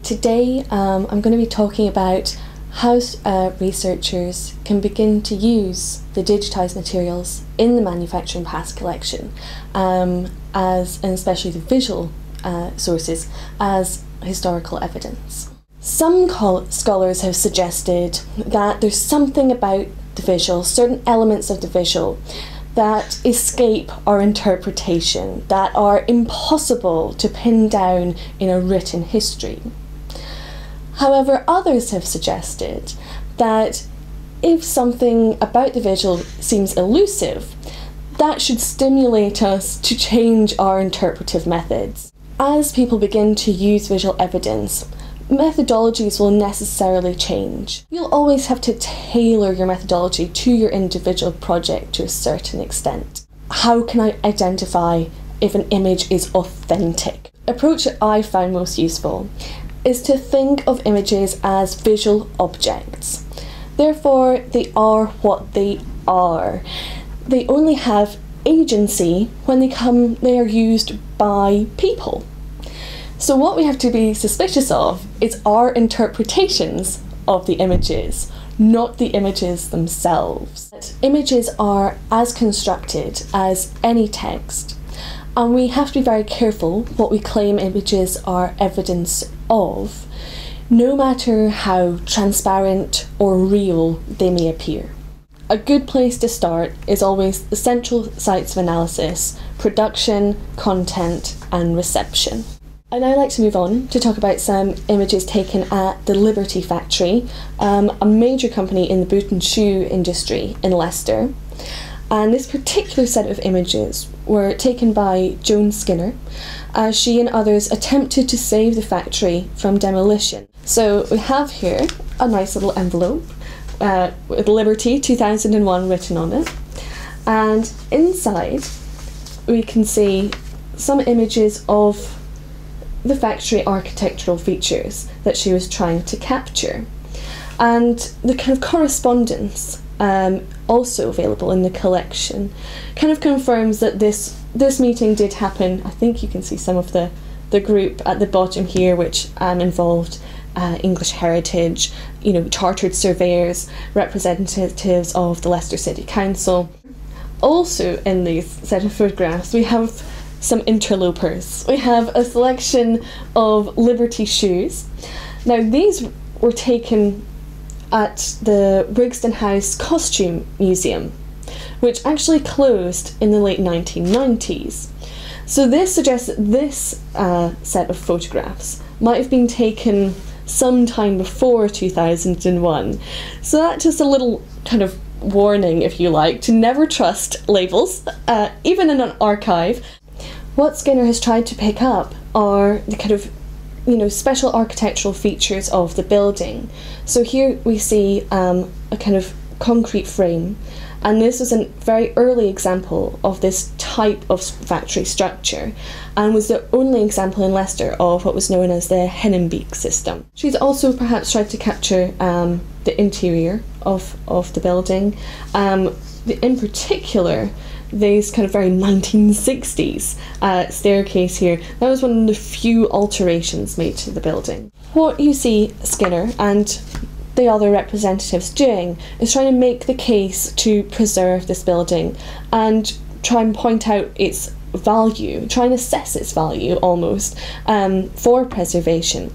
Today I'm going to be talking about how researchers can begin to use the digitised materials in the manufacturing past collection, and especially the visual sources, as historical evidence. Some scholars have suggested that there's something about the visual, certain elements of the visual, that escape our interpretation, that are impossible to pin down in a written history. However, others have suggested that if something about the visual seems elusive, that should stimulate us to change our interpretive methods. As people begin to use visual evidence, methodologies will necessarily change. You'll always have to tailor your methodology to your individual project to a certain extent. How can I identify if an image is authentic? The approach that I found most useful is to think of images as visual objects. Therefore, they are what they are. They only have agency when they are used by people. So what we have to be suspicious of is our interpretations of the images, not the images themselves. Images are as constructed as any text, and we have to be very careful what we claim images are evidence of, no matter how transparent or real they may appear. A good place to start is always the central sites of analysis: production, content, and reception. I'd now like to move on to talk about some images taken at the Liberty Factory, a major company in the boot and shoe industry in Leicester. And this particular set of images were taken by Joan Skinner, as she and others attempted to save the factory from demolition. So we have here a nice little envelope with Liberty 2001 written on it, and inside we can see some images of the factory architectural features that she was trying to capture, and the kind of correspondence also available in the collection kind of confirms that this meeting did happen. I think you can see some of the group at the bottom here, which involved English heritage, chartered surveyors, representatives of the Leicester City Council. Also in these set of photographs we have some interlopers. We have a selection of Liberty shoes. Now these were taken at the Wigston House Costume Museum, which actually closed in the late 1990s. So this suggests that this set of photographs might have been taken sometime before 2001. So that's just a little kind of warning, if you like, to never trust labels, even in an archive. What Skinner has tried to pick up are the kind of special architectural features of the building. So here we see a kind of concrete frame, and this was a very early example of this type of factory structure, and was the only example in Leicester of what was known as the Hinnenbeek system. She's also perhaps tried to capture the interior of the building, in particular these kind of very 1960s staircase here. That was one of the few alterations made to the building. What you see Skinner and the other representatives doing is trying to make the case to preserve this building and try and point out its value, try and assess its value almost, for preservation.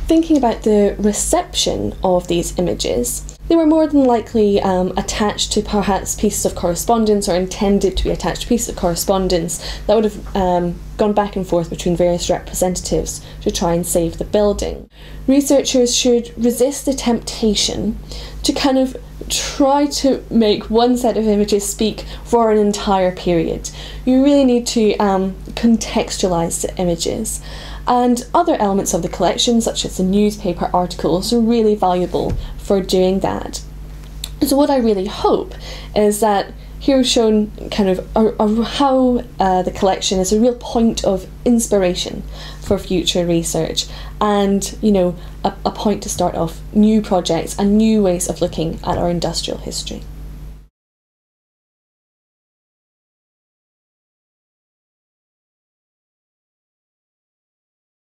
Thinking about the reception of these images, they were more than likely attached to perhaps pieces of correspondence, or intended to be attached to pieces of correspondence that would have gone back and forth between various representatives to try and save the building. Researchers should resist the temptation to kind of try to make one set of images speak for an entire period. You really need to contextualise the images. And other elements of the collection, such as the newspaper articles, are really valuable for doing that. So what I really hope is that here is shown kind of how the collection is a real point of inspiration for future research, and a point to start off new projects and new ways of looking at our industrial history.